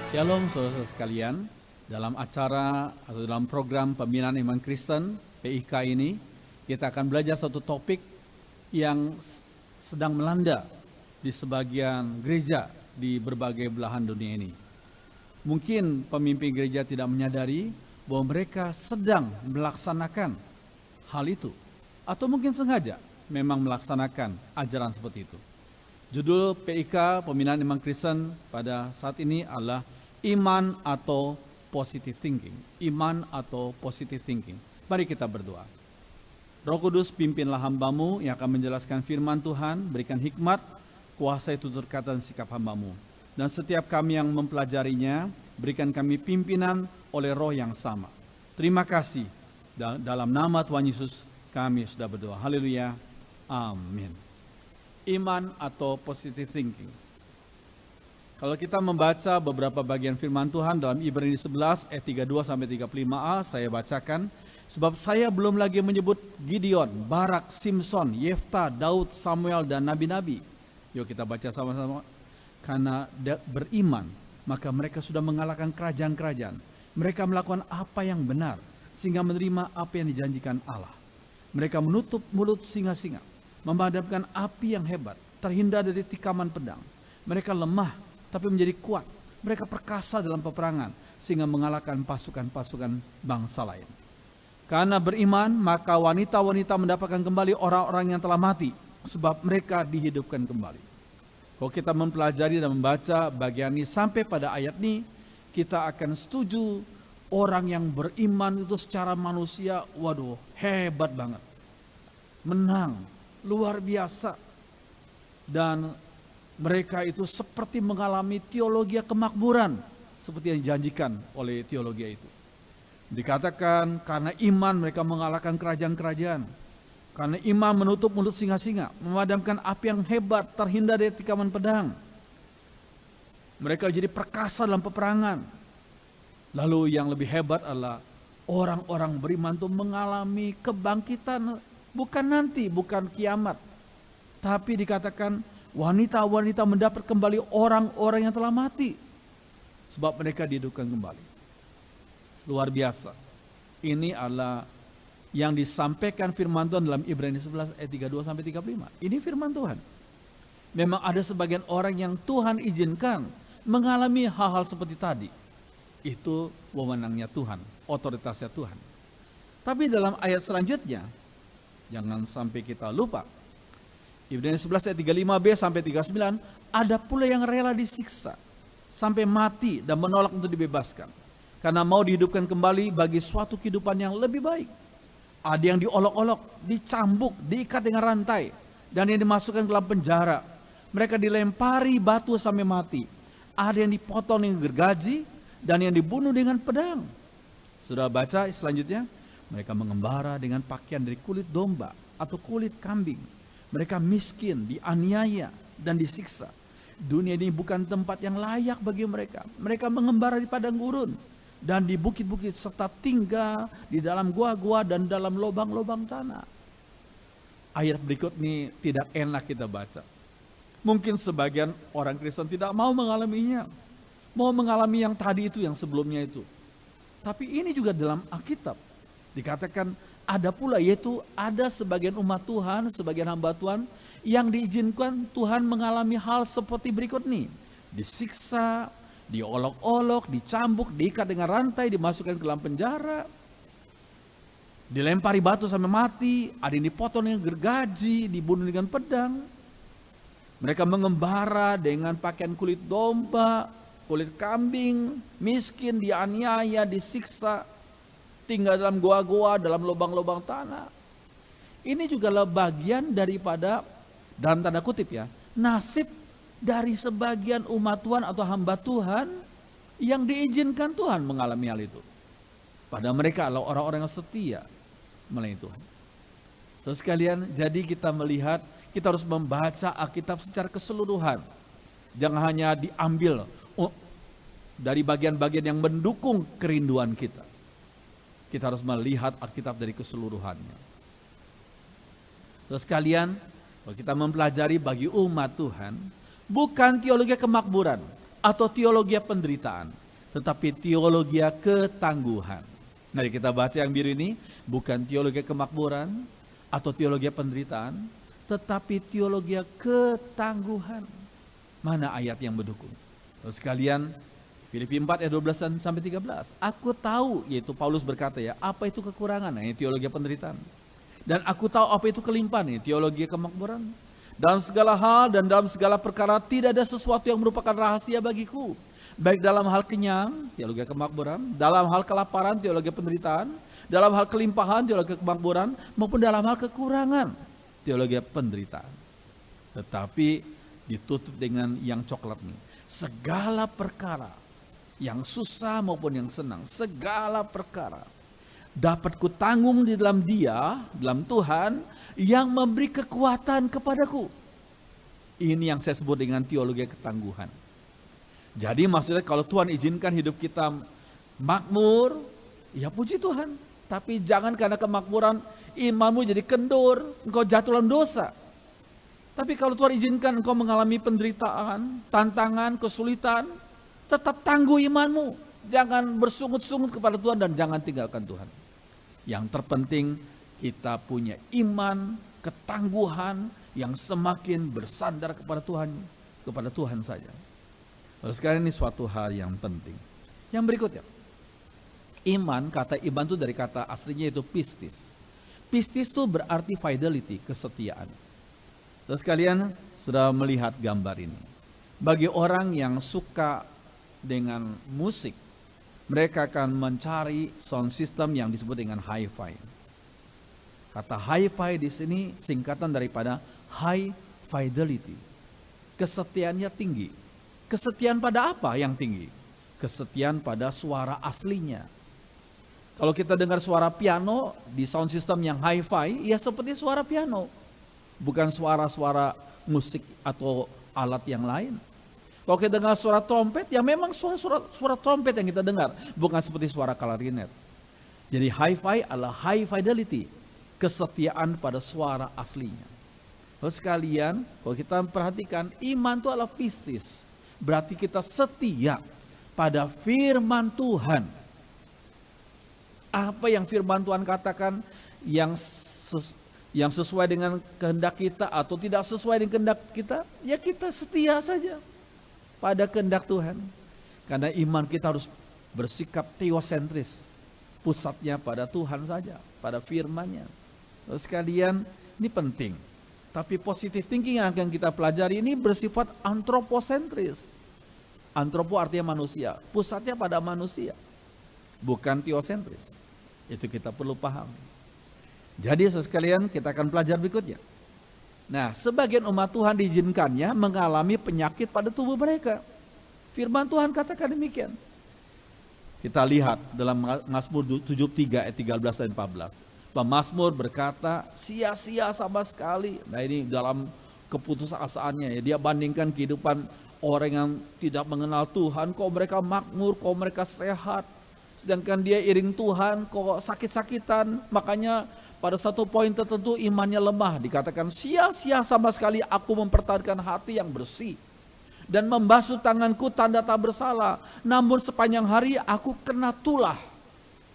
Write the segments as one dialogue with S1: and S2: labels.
S1: Shalom saudara-saudara sekalian, dalam acara atau dalam program Pembinaan Iman Kristen PIK ini, kita akan belajar satu topik yang sedang melanda di sebagian gereja di berbagai belahan dunia ini. Mungkin pemimpin gereja tidak menyadari bahwa mereka sedang melaksanakan hal itu, atau mungkin sengaja memang melaksanakan ajaran seperti itu. Judul PIK Pembinaan Iman Kristen pada saat ini adalah Iman atau positive thinking. Iman atau positive thinking. Mari kita berdoa. Roh Kudus, pimpinlah hambamu yang akan menjelaskan firman Tuhan, berikan hikmat, kuasai tutur kata dan sikap hambamu. Dan setiap kami yang mempelajarinya, berikan kami pimpinan oleh roh yang sama. Terima kasih. Dalam nama Tuhan Yesus kami sudah berdoa. Haleluya. Amin. Iman atau positive thinking. Kalau kita membaca beberapa bagian firman Tuhan dalam Ibrani 11 ayat 32-35a, saya bacakan. Sebab saya belum lagi menyebut Gideon, Barak, Simson, Yefta, Daud, Samuel, dan nabi-nabi. Yuk kita baca sama-sama. Karena beriman, maka mereka sudah mengalahkan kerajaan-kerajaan. Mereka melakukan apa yang benar, sehingga menerima apa yang dijanjikan Allah. Mereka menutup mulut singa-singa, memadamkan api yang hebat, terhindar dari tikaman pedang. Mereka lemah, tapi menjadi kuat. Mereka perkasa dalam peperangan, sehingga mengalahkan pasukan-pasukan bangsa lain. Karena beriman, maka wanita-wanita mendapatkan kembali orang-orang yang telah mati, sebab mereka dihidupkan kembali. Kalau kita mempelajari dan membaca bagian ini sampai pada ayat ini, kita akan setuju orang yang beriman itu secara manusia, waduh, hebat banget. Menang, luar biasa. Dan mereka itu seperti mengalami teologi kemakmuran seperti yang dijanjikan oleh teologi itu. Dikatakan karena iman mereka mengalahkan kerajaan-kerajaan. Karena iman menutup mulut singa-singa, memadamkan api yang hebat, terhindar dari tikaman pedang. Mereka jadi perkasa dalam peperangan. Lalu yang lebih hebat adalah orang-orang beriman itu mengalami kebangkitan, bukan nanti, bukan kiamat. Tapi dikatakan wanita-wanita mendapat kembali orang-orang yang telah mati. Sebab mereka dihidupkan kembali. Luar biasa. Ini adalah yang disampaikan firman Tuhan dalam Ibrani 11 ayat 32-35. Ini firman Tuhan. Memang ada sebagian orang yang Tuhan izinkan mengalami hal-hal seperti tadi. Itu wewenangnya Tuhan, otoritasnya Tuhan. Tapi dalam ayat selanjutnya, jangan sampai kita lupa. Ibrani 11 ayat 35b sampai 39, ada pula yang rela disiksa sampai mati dan menolak untuk dibebaskan. Karena mau dihidupkan kembali bagi suatu kehidupan yang lebih baik. Ada yang diolok-olok, dicambuk, diikat dengan rantai, dan yang dimasukkan ke dalam penjara. Mereka dilempari batu sampai mati. Ada yang dipotong dengan gergaji, dan yang dibunuh dengan pedang. Sudah baca selanjutnya? Mereka mengembara dengan pakaian dari kulit domba atau kulit kambing. Mereka miskin, dianiaya, dan disiksa. Dunia ini bukan tempat yang layak bagi mereka. Mereka mengembara di padang gurun dan di bukit-bukit, serta tinggal di dalam gua-gua dan dalam lubang-lubang tanah. Ayat berikut ini tidak enak kita baca. Mungkin sebagian orang Kristen tidak mau mengalaminya. Mau mengalami yang tadi itu, yang sebelumnya itu. Tapi ini juga dalam Alkitab dikatakan ada pula, yaitu ada sebagian umat Tuhan, sebagian hamba Tuhan yang diizinkan Tuhan mengalami hal seperti berikut nih. Disiksa, diolok-olok, dicambuk, diikat dengan rantai, dimasukkan ke dalam penjara, dilempari batu sampai mati, ada yang dipotong dengan gergaji, dibunuh dengan pedang. Mereka mengembara dengan pakaian kulit domba, kulit kambing, miskin, dianiaya, disiksa, tinggal dalam goa-goa, dalam lubang-lubang tanah. Ini juga bagian daripada, dalam tanda kutip ya, nasib dari sebagian umat Tuhan atau hamba Tuhan yang diizinkan Tuhan mengalami hal itu. Padahal mereka adalah orang-orang yang setia melayani Tuhan. Terus sekalian, jadi kita melihat, kita harus membaca Alkitab secara keseluruhan. Jangan hanya diambil dari bagian-bagian yang mendukung kerinduan kita. Kita harus melihat Alkitab dari keseluruhannya. Terus kalian, kalau kita mempelajari bagi umat Tuhan, bukan teologi kemakmuran atau teologi penderitaan, tetapi teologi ketangguhan. Mari kita baca yang biru ini, bukan teologi kemakmuran atau teologi penderitaan, tetapi teologi ketangguhan. Mana ayat yang mendukung? Terus kalian, Filipi 4 ayat 12 dan sampai 13. Aku tahu, yaitu Paulus berkata ya, apa itu kekurangan, ini teologi penderitaan. Dan aku tahu apa itu kelimpahan, ini teologi kemakmuran. Dalam segala hal dan dalam segala perkara tidak ada sesuatu yang merupakan rahasia bagiku. Baik dalam hal kenyang, teologi kemakmuran, dalam hal kelaparan, teologi penderitaan, dalam hal kelimpahan, teologi kemakmuran, maupun dalam hal kekurangan, teologi penderitaan. Tetapi ditutup dengan yang coklat nih. Segala perkara, yang susah maupun yang senang, segala perkara dapat kutanggung di dalam Dia, dalam Tuhan yang memberi kekuatan kepadaku. Ini yang saya sebut dengan teologi ketangguhan. Jadi maksudnya kalau Tuhan izinkan hidup kita makmur, ya puji Tuhan. Tapi jangan karena kemakmuran imanmu jadi kendur, engkau jatuh dalam dosa. Tapi kalau Tuhan izinkan engkau mengalami penderitaan, tantangan, kesulitan, tetap tangguh imanmu. Jangan bersungut-sungut kepada Tuhan dan jangan tinggalkan Tuhan. Yang terpenting kita punya iman, ketangguhan yang semakin bersandar kepada Tuhan saja. Lalu sekarang ini suatu hal yang penting. Yang berikutnya, iman, kata iman itu dari kata aslinya itu pistis. Pistis itu berarti fidelity, kesetiaan. Terus kalian sudah melihat gambar ini. Bagi orang yang suka dengan musik, mereka akan mencari sound system yang disebut dengan hi-fi. Kata hi-fi di sini singkatan daripada high fidelity. Kesetiaannya tinggi. Kesetiaan pada apa yang tinggi? Kesetiaan pada suara aslinya. Kalau kita dengar suara piano di sound system yang hi-fi, ya seperti suara piano. Bukan suara-suara musik atau alat yang lain. Kalau kita dengar suara trompet, ya memang suara trompet yang kita dengar. Bukan seperti suara klarinet. Jadi hi-fi adalah high fidelity. Kesetiaan pada suara aslinya. Lalu sekalian, kalau kita perhatikan, iman itu adalah pistis. Berarti kita setia pada firman Tuhan. Apa yang firman Tuhan katakan yang sesuai dengan kehendak kita atau tidak sesuai dengan kehendak kita, ya kita setia saja pada kehendak Tuhan. Karena iman kita harus bersikap teosentris. Pusatnya pada Tuhan saja, pada firman-Nya. Terus sekalian, ini penting. Tapi positive thinking yang akan kita pelajari ini bersifat antroposentris. Antropo artinya manusia, pusatnya pada manusia. Bukan teosentris. Itu kita perlu paham. Jadi sekalian kita akan belajar berikutnya. Nah, sebagian umat Tuhan diizinkannya mengalami penyakit pada tubuh mereka. Firman Tuhan katakan demikian. Kita lihat dalam Mazmur 73 ayat 13 dan 14. Pemazmur berkata, sia-sia sama sekali. Nah ini dalam keputusasaannya ya, dia bandingkan kehidupan orang yang tidak mengenal Tuhan, kok mereka makmur, kok mereka sehat. Sedangkan dia iring Tuhan, kok sakit-sakitan. Makanya pada satu poin tertentu imannya lemah. Dikatakan sia-sia sama sekali aku mempertahankan hati yang bersih. Dan membasuh tanganku tanda tak bersalah. Namun sepanjang hari aku kena tulah.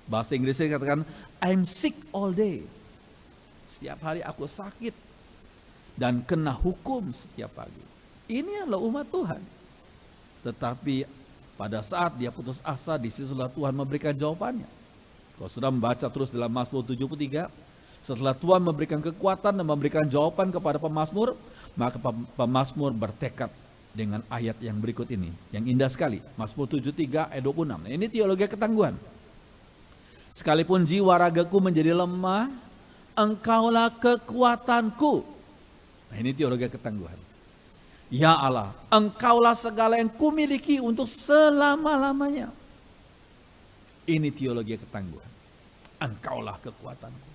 S1: Bahasa Inggrisnya dikatakan I'm sick all day. Setiap hari aku sakit. Dan kena hukum setiap pagi. Ini adalah umat Tuhan. Tetapi pada saat dia putus asa, disitulah Tuhan memberikan jawabannya. Kalau sudah membaca terus dalam Mazmur 73, setelah Tuhan memberikan kekuatan dan memberikan jawaban kepada pemazmur, maka pemazmur bertekad dengan ayat yang berikut ini, yang indah sekali. Mazmur 73 ayat 26. Nah, ini teologi ketangguhan. Sekalipun jiwa ragaku menjadi lemah, engkaulah kekuatanku. Nah, ini teologi ketangguhan. Ya Allah, engkaulah segala yang kumiliki untuk selama-lamanya. Ini teologi ketangguhan. Engkaulah kekuatanku.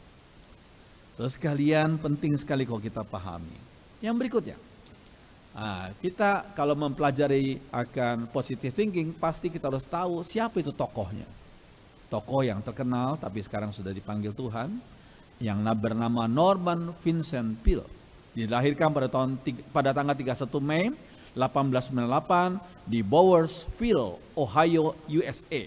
S1: Terus kalian penting sekali kalau kita pahami. Yang berikutnya. Nah, kita kalau mempelajari akan positive thinking, pasti kita harus tahu siapa itu tokohnya. Tokoh yang terkenal tapi sekarang sudah dipanggil Tuhan. yang bernama Norman Vincent Peale. Dilahirkan pada tanggal 31 Mei 1898 di Bowersville, Ohio, USA.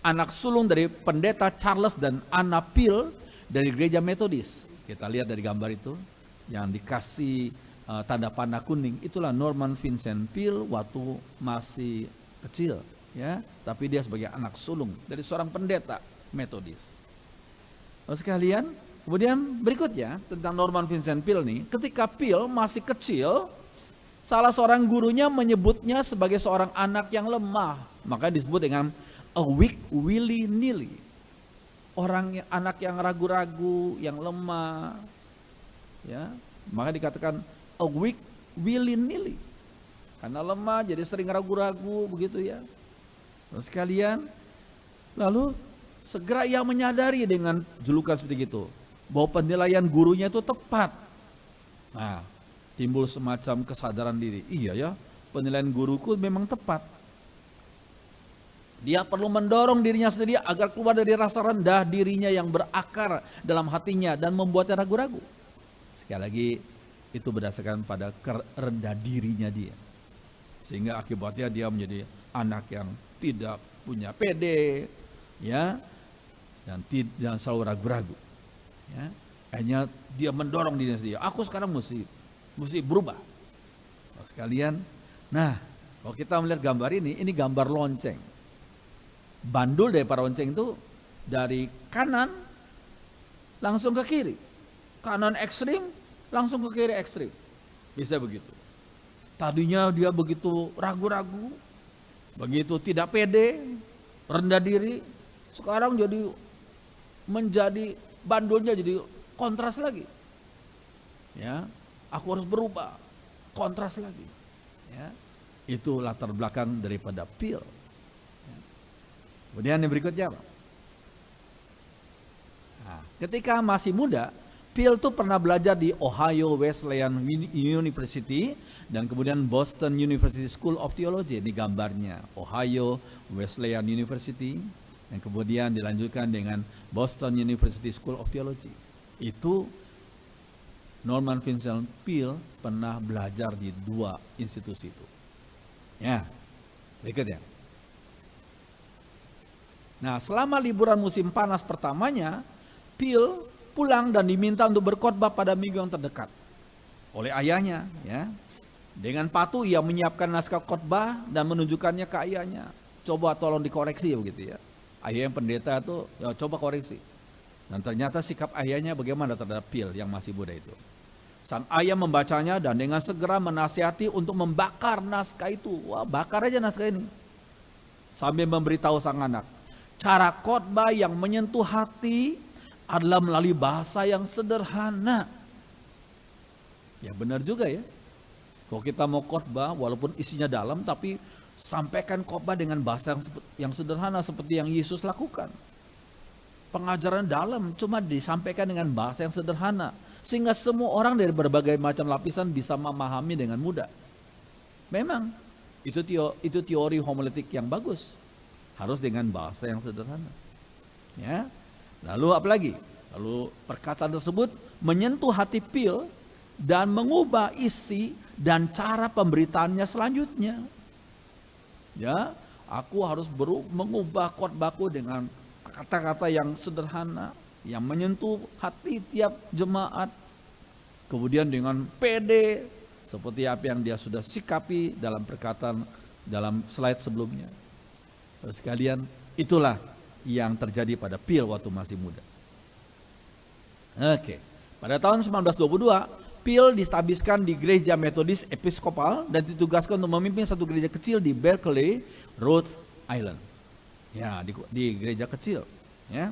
S1: Anak sulung dari pendeta Charles dan Anna Peale dari gereja Metodis. Kita lihat dari gambar itu yang dikasih tanda panah kuning, itulah Norman Vincent Peale waktu masih kecil, ya. Tapi dia sebagai anak sulung dari seorang pendeta Metodis. Lalu sekalian, kemudian berikutnya tentang Norman Vincent Peale nih, ketika Peale masih kecil, salah seorang gurunya menyebutnya sebagai seorang anak yang lemah, maka disebut dengan a weak willy-nilly. Anak yang ragu-ragu, yang lemah, ya, maka dikatakan a weak willy-nilly. Karena lemah jadi sering ragu-ragu begitu ya. Terus sekalian, lalu segera ia menyadari dengan julukan seperti itu, bahwa penilaian gurunya itu tepat. Nah, timbul semacam kesadaran diri. Iya ya, penilaian guruku memang tepat. Dia perlu mendorong dirinya sendiri agar keluar dari rasa rendah dirinya yang berakar dalam hatinya dan membuatnya ragu-ragu. Sekali lagi, itu berdasarkan pada rendah dirinya dia. Sehingga akibatnya dia menjadi anak yang tidak punya pede, ya, dan selalu ragu-ragu. Ya. Akhirnya dia mendorong dirinya sendiri. Aku sekarang mesti berubah. Sekalian, nah, kalau kita melihat gambar ini gambar lonceng. Bandul dari para lonceng itu dari kanan langsung ke kiri. Kanan ekstrim langsung ke kiri ekstrim. Bisa begitu. Tadinya dia begitu ragu-ragu, begitu tidak pede, rendah diri. Sekarang menjadi bandulnya jadi kontras lagi. Ya, aku harus berubah, kontras lagi. Ya, itu latar belakang daripada Peale. Ya. Kemudian yang berikutnya apa? Nah, ketika masih muda, Peale tuh pernah belajar di Ohio Wesleyan University dan kemudian Boston University School of Theology. Ini gambarnya, Ohio Wesleyan University dan kemudian dilanjutkan dengan Boston University School of Theology. Itu Norman Vincent Peale pernah belajar di dua institusi itu. Ya, berikutnya. Nah, selama liburan musim panas pertamanya, Peale pulang dan diminta untuk berkhotbah pada minggu yang terdekat oleh ayahnya. Ya, dengan patuh ia menyiapkan naskah khotbah dan menunjukkannya ke ayahnya. Coba tolong dikoreksi begitu ya. Ayah yang pendeta itu ya, coba koreksi. Dan ternyata sikap ayahnya bagaimana terhadap Peale yang masih muda itu. Sang ayah membacanya dan dengan segera menasihati untuk membakar naskah itu. Wah, bakar aja naskah ini. Sambil memberitahu sang anak, cara khotbah yang menyentuh hati adalah melalui bahasa yang sederhana. Ya benar juga ya. Kalau kita mau khotbah walaupun isinya dalam, tapi sampaikan khotbah dengan bahasa yang sederhana seperti yang Yesus lakukan. Pengajaran dalam cuma disampaikan dengan bahasa yang sederhana, sehingga semua orang dari berbagai macam lapisan bisa memahami dengan mudah. Memang itu teori homiletik yang bagus, harus dengan bahasa yang sederhana. Ya, lalu apalagi? Lalu perkataan tersebut menyentuh hati Peale dan mengubah isi dan cara pemberitaannya selanjutnya. Ya, aku harus mengubah khotbahku dengan kata-kata yang sederhana, yang menyentuh hati tiap jemaat. Kemudian dengan pede, seperti apa yang dia sudah sikapi dalam perkataan dalam slide sebelumnya. Terus sekalian, itulah yang terjadi pada Peale waktu masih muda. Oke, pada tahun 1922, Peale distabiskan di gereja Metodis Episkopal dan ditugaskan untuk memimpin satu gereja kecil di Berkeley, Rhode Island. Ya, di gereja kecil. Ya.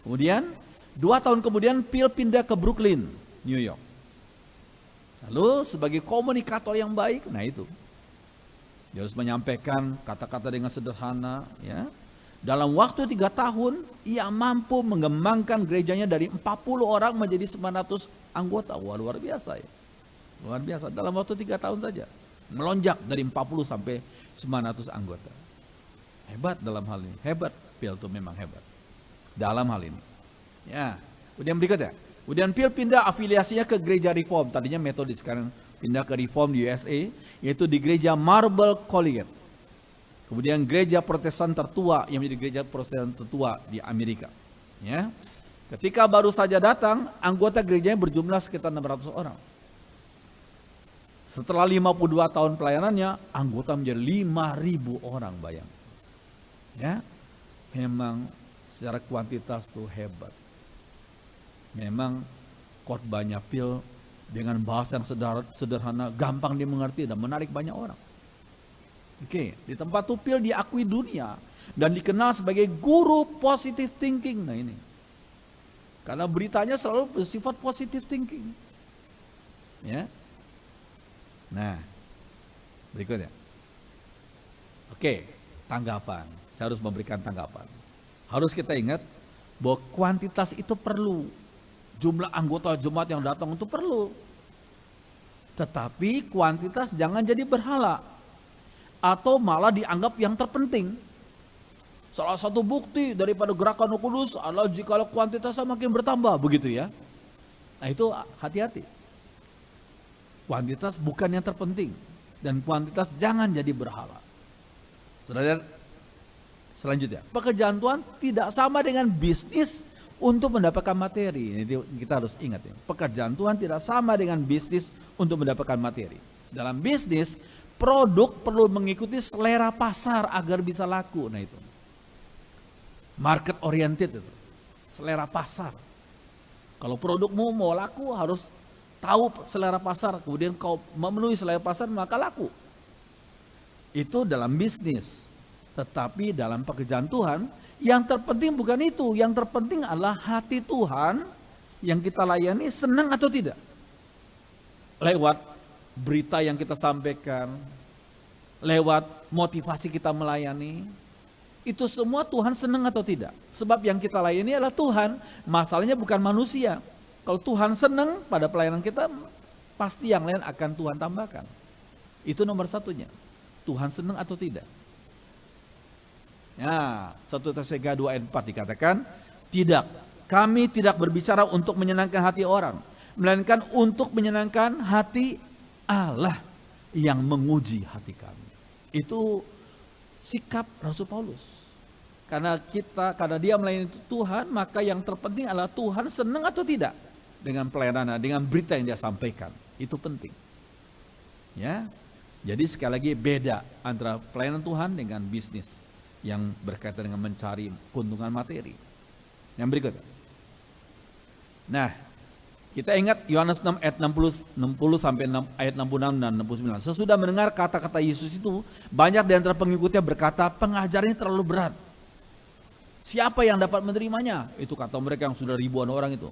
S1: Kemudian 2 tahun kemudian Peale pindah ke Brooklyn, New York. Lalu sebagai komunikator yang baik, nah itu dia harus menyampaikan kata-kata dengan sederhana. Ya. Dalam waktu 3 tahun, ia mampu mengembangkan gerejanya dari 40 orang menjadi 900 anggota. Wah, luar biasa ya. Luar biasa, dalam waktu 3 tahun saja. Melonjak dari 40 sampai 900 anggota. Hebat dalam hal ini, hebat. Peale itu memang hebat dalam hal ini. Ya, Kemudian berikutnya, kemudian Peel pindah afiliasinya ke gereja Reform, tadinya Methodist, sekarang pindah ke Reform di USA, yaitu di gereja Marble Collegiate. Kemudian gereja Protestan tertua yang menjadi gereja Protestan tertua di Amerika. Ya, ketika baru saja datang, anggota gerejanya berjumlah sekitar 600 orang. Setelah 52 tahun pelayanannya, anggota menjadi 5.000 orang, bayang. Ya, memang secara kuantitas tuh hebat. Memang khotbahnya Peel dengan bahasa yang sederhana, gampang dimengerti dan menarik banyak orang. Oke, di tempat tuh Peel diakui dunia dan dikenal sebagai guru positive thinking. Nah ini, karena beritanya selalu bersifat positive thinking. Ya. Nah, berikutnya. Oke, tanggapan. Saya harus memberikan tanggapan. Harus kita ingat bahwa kuantitas itu perlu. Jumlah anggota jemaat yang datang itu perlu. Tetapi kuantitas jangan jadi berhala. Atau malah dianggap yang terpenting. Salah satu bukti daripada gerakan Roh Kudus adalah jika kuantitasnya makin bertambah. Begitu ya. Nah itu hati-hati. Kuantitas bukan yang terpenting. Dan kuantitas jangan jadi berhala. Saudara, selanjutnya, pekerjaan Tuhan tidak sama dengan bisnis untuk mendapatkan materi. Ini kita harus ingat ya. Pekerjaan Tuhan tidak sama dengan bisnis untuk mendapatkan materi. Dalam bisnis, produk perlu mengikuti selera pasar agar bisa laku. Nah itu. Market oriented itu. Selera pasar. Kalau produkmu mau laku harus tahu selera pasar. Kemudian kau memenuhi selera pasar maka laku. Itu dalam bisnis. Tetapi dalam pekerjaan Tuhan, yang terpenting bukan itu. Yang terpenting adalah hati Tuhan yang kita layani senang atau tidak. Lewat berita yang kita sampaikan, lewat motivasi kita melayani, itu semua Tuhan senang atau tidak. Sebab yang kita layani adalah Tuhan, masalahnya bukan manusia. Kalau Tuhan senang pada pelayanan kita, pasti yang lain akan Tuhan tambahkan. Itu nomor satunya. Tuhan senang atau tidak. Ya, 1 Tesalonika 2 ayat 4 dikatakan, tidak, kami tidak berbicara untuk menyenangkan hati orang, melainkan untuk menyenangkan hati Allah yang menguji hati kami. Itu sikap Rasul Paulus. Karena dia melayani Tuhan, maka yang terpenting adalah Tuhan senang atau tidak dengan pelayanannya, dengan berita yang dia sampaikan. Itu penting. Ya. Jadi sekali lagi beda antara pelayanan Tuhan dengan bisnis yang berkaitan dengan mencari keuntungan materi. Yang berikutnya. Nah, kita ingat Yohanes 6 ayat 60 sampai ayat 66 dan 69. Sesudah mendengar kata-kata Yesus itu, banyak di antara pengikutnya berkata, pengajarannya terlalu berat. Siapa yang dapat menerimanya? Itu kata mereka yang sudah ribuan orang itu.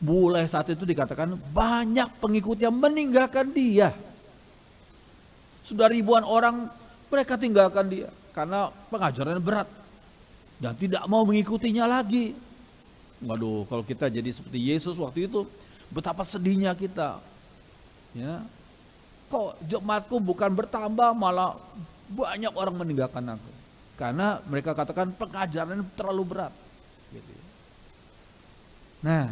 S1: Mulai saat itu dikatakan banyak pengikutnya meninggalkan dia. Sudah ribuan orang mereka tinggalkan dia karena pengajarannya berat dan tidak mau mengikutinya lagi. Waduh, kalau kita jadi seperti Yesus waktu itu, betapa sedihnya kita. Ya, kok jemaatku bukan bertambah, malah banyak orang meninggalkan aku. Karena mereka katakan pengajarannya terlalu berat. Gitu. Nah,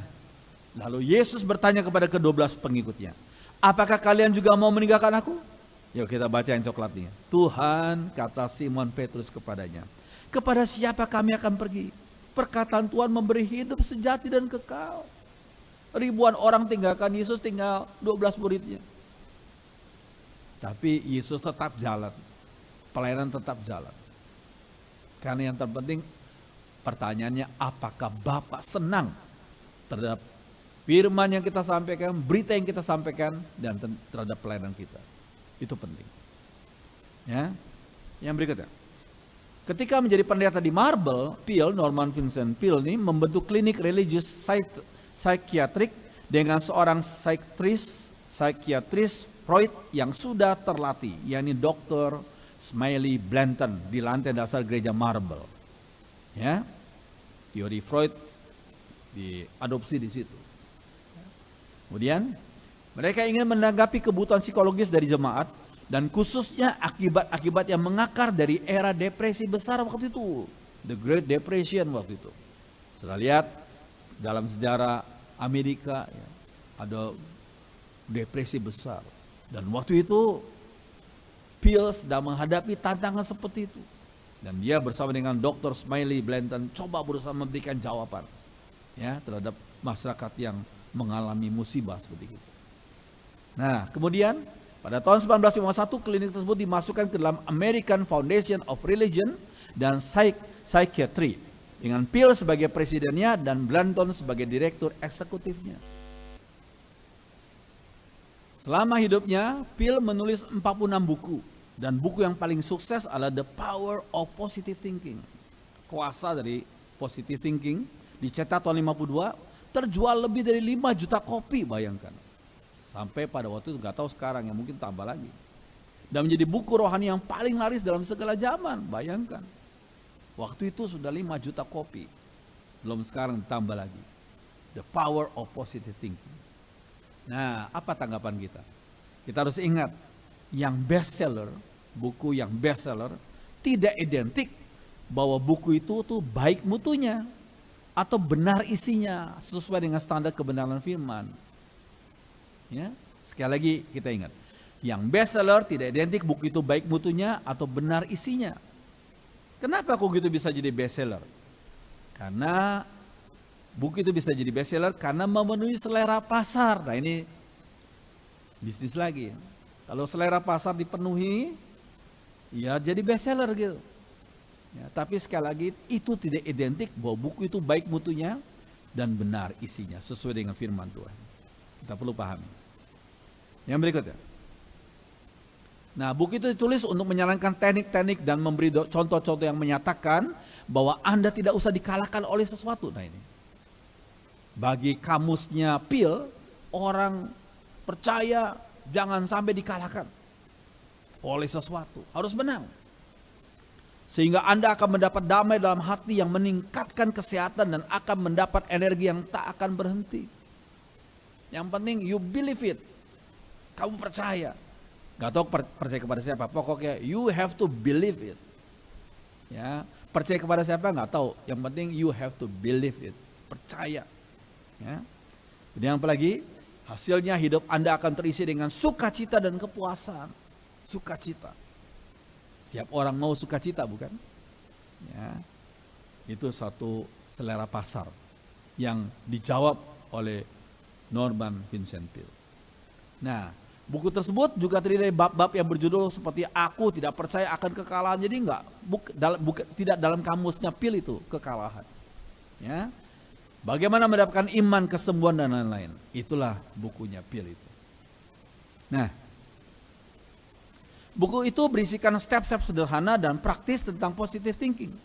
S1: lalu Yesus bertanya kepada ke-12 pengikutnya, apakah kalian juga mau meninggalkan aku? Yuk kita baca yang coklatnya. Tuhan, kata Simon Petrus kepadanya, kepada siapa kami akan pergi? Perkataan Tuhan memberi hidup sejati dan kekal. Ribuan orang tinggalkan Yesus, tinggal 12 muridnya. Tapi Yesus tetap jalan. Pelayanan tetap jalan. Karena yang terpenting pertanyaannya, apakah Bapak senang terhadap firman yang kita sampaikan, berita yang kita sampaikan, dan terhadap pelayanan kita. Itu penting. Ya. Yang berikutnya. Ketika menjadi pendeta di Marble, Norman Vincent Peale ini membentuk klinik religius psikiatrik dengan seorang psikiatris Freud yang sudah terlatih, yakni Dr. Smiley Blanton di lantai dasar gereja Marble. Ya. Teori Freud diadopsi di situ. Kemudian mereka ingin menanggapi kebutuhan psikologis dari jemaat dan khususnya akibat-akibat yang mengakar dari era depresi besar waktu itu, the Great Depression waktu itu. Setelah lihat dalam sejarah Amerika ya, ada depresi besar. Dan waktu itu Peel sedang menghadapi tantangan seperti itu. Dan dia bersama dengan Dr. Smiley Blanton coba berusaha memberikan jawaban ya terhadap masyarakat yang mengalami musibah seperti itu. Nah, kemudian pada tahun 1951 klinik tersebut dimasukkan ke dalam American Foundation of Religion dan Psychiatry dengan Peel sebagai presidennya dan Blanton sebagai direktur eksekutifnya. Selama hidupnya, Peel menulis 46 buku. Dan buku yang paling sukses adalah The Power of Positive Thinking. Kuasa dari Positive Thinking, dicetak tahun 52, terjual lebih dari 5 juta kopi, bayangkan. Sampai pada waktu itu, gak tahu sekarang, ya mungkin tambah lagi. Dan menjadi buku rohani yang paling laris dalam segala zaman, bayangkan. Waktu itu sudah 5 juta kopi. Belum sekarang tambah lagi. The Power of Positive Thinking. Nah, apa tanggapan kita? Kita harus ingat, yang bestseller, buku yang bestseller tidak identik bahwa buku itu tuh baik mutunya atau benar isinya sesuai dengan standar kebenaran firman. Ya, sekali lagi kita ingat, yang bestseller tidak identik buku itu baik mutunya atau benar isinya. Kenapa kok gitu bisa jadi bestseller? Karena buku itu bisa jadi bestseller karena memenuhi selera pasar. Nah, ini bisnis lagi. Kalau selera pasar dipenuhi, ya jadi bestseller gitu. Ya, tapi sekali lagi itu tidak identik bahwa buku itu baik mutunya dan benar isinya sesuai dengan firman Tuhan. Kita perlu pahami. Yang berikutnya. Nah, buku itu ditulis untuk menyarankan teknik-teknik dan memberi contoh-contoh yang menyatakan bahwa Anda tidak usah dikalahkan oleh sesuatu. Nah, ini. Bagi kamusnya Peel, orang percaya jangan sampai dikalahkan oleh sesuatu. Harus menang. Sehingga Anda akan mendapat damai dalam hati yang meningkatkan kesehatan dan akan mendapat energi yang tak akan berhenti. Yang penting you believe it. Kamu percaya. Gak tahu percaya kepada siapa. Pokoknya you have to believe it. Ya, percaya kepada siapa gak tahu. Yang penting you have to believe it. Percaya. Ya. Dan yang apalagi? Hasilnya hidup Anda akan terisi dengan sukacita dan kepuasan. Sukacita. Setiap orang mau sukacita, bukan? Ya. Itu satu selera pasar yang dijawab oleh Norman Vincent Peale. Nah, buku tersebut juga terdiri dari bab-bab yang berjudul seperti Aku Tidak Percaya Akan Kekalahan. Jadi tidak dalam kamusnya Peale itu kekalahan. Ya. Bagaimana mendapatkan iman, kesembuhan dan lain-lain. Itulah bukunya Peale itu. Nah, buku itu berisikan step-step sederhana dan praktis tentang positive thinking.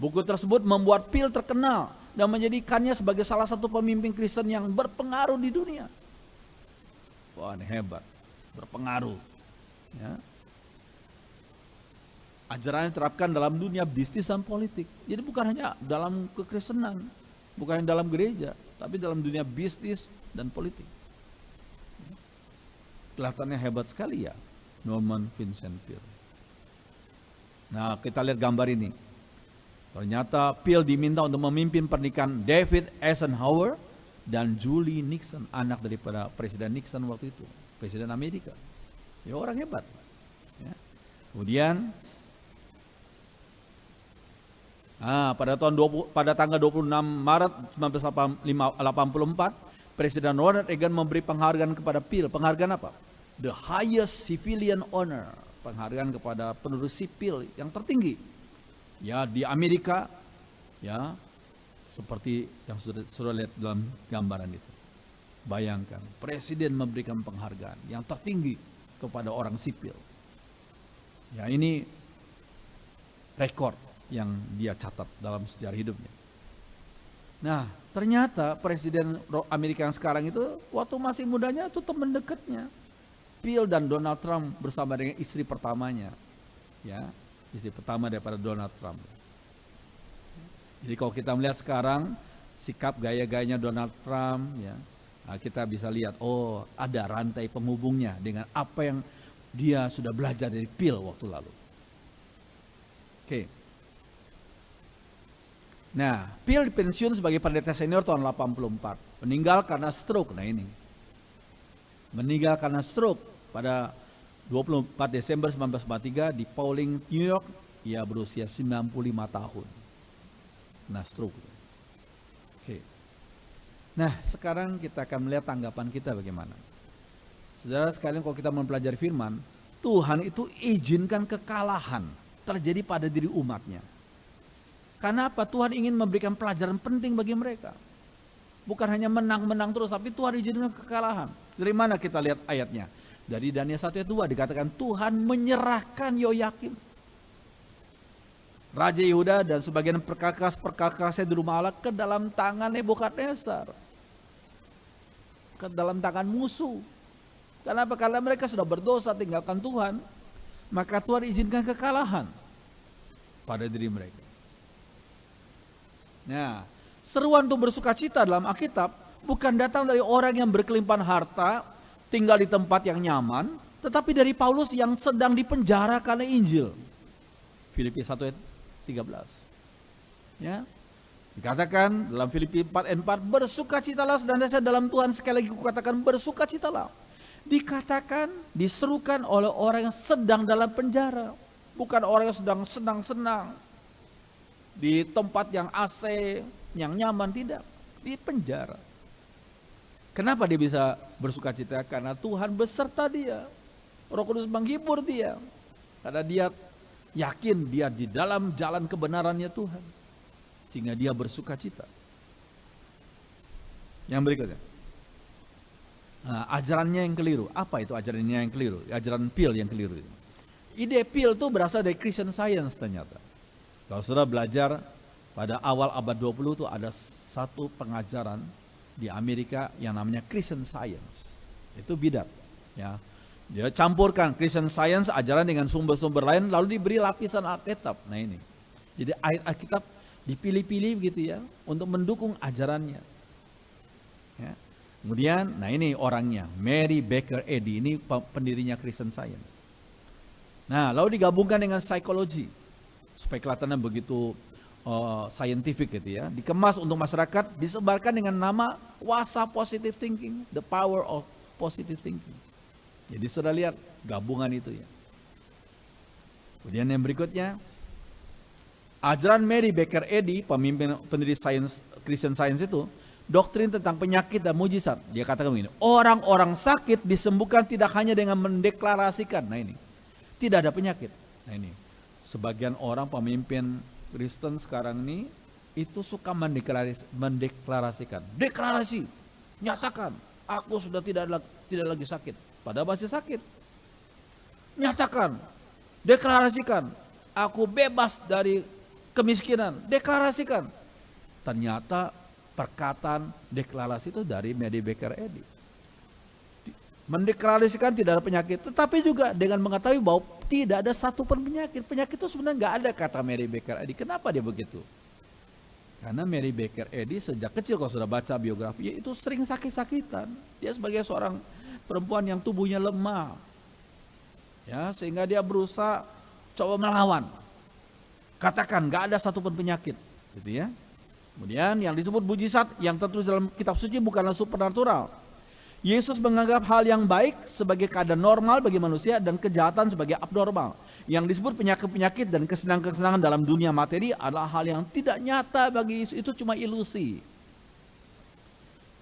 S1: Buku tersebut membuat Peale terkenal dan menjadikannya sebagai salah satu pemimpin Kristen yang berpengaruh di dunia. Wah, ini hebat, berpengaruh. Ya. Ajarannya diterapkan dalam dunia bisnis dan politik. Jadi bukan hanya dalam kekristenan, bukan dalam gereja, tapi dalam dunia bisnis dan politik. Kelihatannya hebat sekali ya, Norman Vincent Peale. Nah, kita lihat gambar ini. Ternyata Peale diminta untuk memimpin pernikahan David Eisenhower dan Julie Nixon, anak daripada Presiden Nixon waktu itu, Presiden Amerika. Ya, orang hebat. Ya. Kemudian pada tanggal 26 Maret 1984, Presiden Ronald Reagan memberi penghargaan kepada Peale. Penghargaan apa? The highest civilian honor. Penghargaan kepada penerus sipil yang tertinggi. Ya, di Amerika, ya, seperti yang sudah lihat dalam gambaran itu. Bayangkan, Presiden memberikan penghargaan yang tertinggi kepada orang sipil. Ya, ini rekor yang dia catat dalam sejarah hidupnya. Nah, ternyata Presiden Amerika yang sekarang itu waktu masih mudanya itu teman dekatnya Peale dan Donald Trump bersama dengan istri pertamanya. Ya, istri pertama daripada Donald Trump. Jadi kalau kita melihat sekarang sikap gaya-gayanya Donald Trump, ya, nah kita bisa lihat, oh, ada rantai penghubungnya dengan apa yang dia sudah belajar dari Peale waktu lalu. Oke. Nah, Phil pensiun sebagai pendeta senior tahun 84. Meninggal karena stroke. Nah ini. Meninggal karena stroke pada 24 Desember 1943 di Pawling, New York. Ia berusia 95 tahun. Nah, stroke. Oke. Nah, sekarang kita akan melihat tanggapan kita bagaimana. Saudara sekalian, kalau kita mempelajari firman, Tuhan itu izinkan kekalahan terjadi pada diri umatnya. Karena apa? Tuhan ingin memberikan pelajaran penting bagi mereka. Bukan hanya menang-menang terus, tapi Tuhan izinkan kekalahan. Dari mana kita lihat ayatnya? Dari Daniel 1 ayat 2 dikatakan Tuhan menyerahkan Yoyakim, Raja Yehuda dan sebagian perkakas-perkakasnya di rumah Allah ke dalam tangan Nebukadnezar. Ke dalam tangan musuh. Kenapa? Karena mereka sudah berdosa tinggalkan Tuhan. Maka Tuhan izinkan kekalahan pada diri mereka. Nah, seruan untuk bersuka cita dalam Alkitab bukan datang dari orang yang berkelimpahan harta, tinggal di tempat yang nyaman, tetapi dari Paulus yang sedang dipenjara karena Injil. Filipi 1 ayat 13. Ya. Dikatakan dalam Filipi 4 ayat 4, bersukacitalah senantiasa dalam Tuhan. Sekali lagi kukatakan bersukacitalah. Dikatakan, diserukan oleh orang yang sedang dalam penjara, bukan orang yang sedang senang-senang di tempat yang AC, yang nyaman, tidak, di penjara. Kenapa dia bisa bersukacita? Karena Tuhan beserta dia. Roh Kudus menghibur dia. Karena dia yakin dia di dalam jalan kebenarannya Tuhan. Sehingga dia bersukacita. Yang berikutnya. Nah, ajarannya yang keliru. Apa itu ajarannya yang keliru? Ajaran Phil yang keliru itu. Ide Phil itu berasal dari Christian Science ternyata. Kalau sudah belajar pada awal abad 20 itu ada satu pengajaran di Amerika yang namanya Christian Science. Itu bidat. Ya. Dia campurkan Christian Science ajaran dengan sumber-sumber lain lalu diberi lapisan Alkitab. Nah ini. Jadi ayat Alkitab dipilih-pilih begitu ya untuk mendukung ajarannya. Ya. Kemudian, nah ini orangnya, Mary Baker Eddy, ini pendirinya Christian Science. Nah, lalu digabungkan dengan psikologi supaya kelihatannya begitu scientific gitu ya. Dikemas untuk masyarakat, disebarkan dengan nama kuasa positive thinking, the power of positive thinking. Jadi sudah lihat gabungan itu ya. Kemudian yang berikutnya, ajaran Mary Baker Eddy, pemimpin pendiri Christian Science itu, doktrin tentang penyakit dan mujizat. Dia katakan begini, orang-orang sakit disembuhkan tidak hanya dengan mendeklarasikan. Nah ini, tidak ada penyakit. Nah ini, sebagian orang pemimpin Kristen sekarang ini itu suka mendeklarasikan. Deklarasi, nyatakan, aku sudah tidak lagi sakit. Padahal masih sakit. Nyatakan, deklarasikan, aku bebas dari kemiskinan. Deklarasikan. Ternyata perkataan deklarasi itu dari Mary Baker Eddy. Mendeklarasikan tidak ada penyakit, tetapi juga dengan mengetahui bahwa tidak ada satu pun penyakit. Penyakit itu sebenarnya nggak ada kata Mary Baker Eddy. Kenapa dia begitu? Karena Mary Baker Eddy sejak kecil kalau sudah baca biografinya itu sering sakit-sakitan. Dia sebagai seorang perempuan yang tubuhnya lemah, ya sehingga dia berusaha coba melawan. Katakan nggak ada satu pun penyakit, gitu ya. Kemudian yang disebut mujizat yang tertulis dalam kitab suci bukanlah supernatural. Yesus menganggap hal yang baik sebagai keadaan normal bagi manusia dan kejahatan sebagai abnormal. Yang disebut penyakit-penyakit dan kesenangan-kesenangan dalam dunia materi adalah hal yang tidak nyata bagi Yesus, itu cuma ilusi.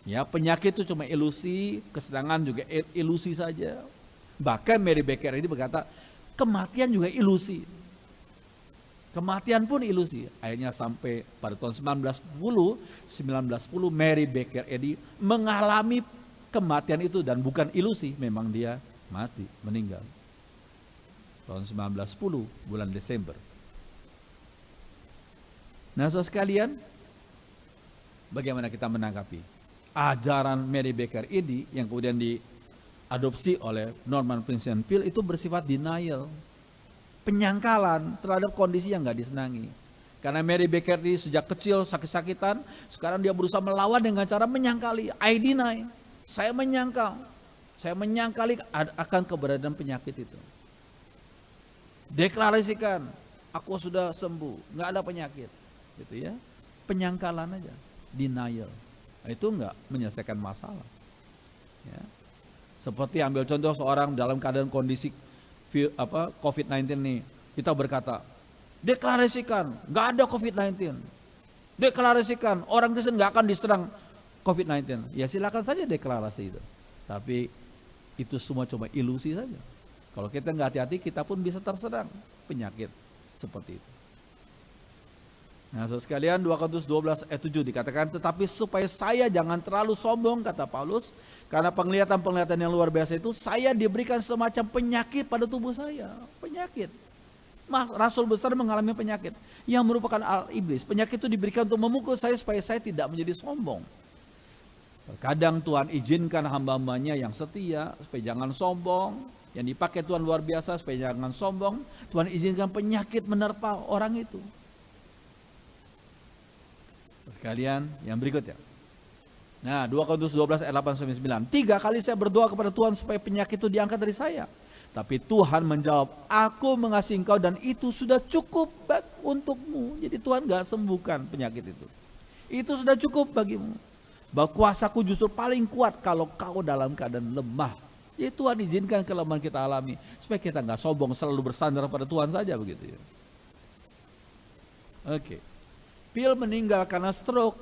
S1: Ya, penyakit itu cuma ilusi, kesenangan juga ilusi saja. Bahkan Mary Baker ini berkata, kematian juga ilusi. Kematian pun ilusi. Akhirnya sampai pada tahun 1910 Mary Baker Eddy mengalami kematian itu dan bukan ilusi, memang dia mati, meninggal. Tahun 1910 bulan Desember. Nah, saudara sekalian, bagaimana kita menanggapi ajaran Mary Baker Eddy yang kemudian diadopsi oleh Norman Vincent Peale itu bersifat denial, penyangkalan terhadap kondisi yang nggak disenangi. Karena Mary Baker Eddy sejak kecil sakit-sakitan, sekarang dia berusaha melawan dengan cara menyangkali. I deny, saya menyangkali akan keberadaan penyakit itu. Deklarasikan, aku sudah sembuh, nggak ada penyakit, gitu ya. penyangkalan aja, denial. Nah, itu enggak menyelesaikan masalah. Ya. Seperti ambil contoh seorang dalam keadaan kondisi COVID-19 nih, kita berkata, deklarasikan nggak ada COVID-19, deklarasikan orang Kristen nggak akan diserang COVID-19. Ya silakan saja deklarasi itu, tapi itu semua cuma ilusi saja. Kalau kita nggak hati-hati, kita pun bisa terserang penyakit seperti itu. Nah, saudara sekalian, 2 Korintus 12 ayat 7 dikatakan, tetapi supaya saya jangan terlalu sombong, kata Paulus, karena penglihatan-penglihatan yang luar biasa itu, saya diberikan semacam penyakit pada tubuh saya. Penyakit. Rasul besar mengalami penyakit yang merupakan iblis. Penyakit itu diberikan untuk memukul saya supaya saya tidak menjadi sombong. Terkadang Tuhan izinkan hamba-hambanya yang setia supaya jangan sombong. Yang dipakai Tuhan luar biasa supaya jangan sombong. Tuhan izinkan penyakit menerpa orang itu. Sekalian yang berikutnya. Nah, 2 Korintus 12 ayat 8-9. 3 kali saya berdoa kepada Tuhan supaya penyakit itu diangkat dari saya. Tapi Tuhan menjawab, aku mengasihi engkau dan itu sudah cukup untukmu. Jadi Tuhan gak sembuhkan penyakit itu. Itu sudah cukup bagimu. Bahwa kuasaku justru paling kuat kalau kau dalam keadaan lemah. Jadi Tuhan izinkan kelemahan kita alami. Supaya kita gak sombong, selalu bersandar pada Tuhan saja begitu ya. Oke. Phil meninggal karena stroke.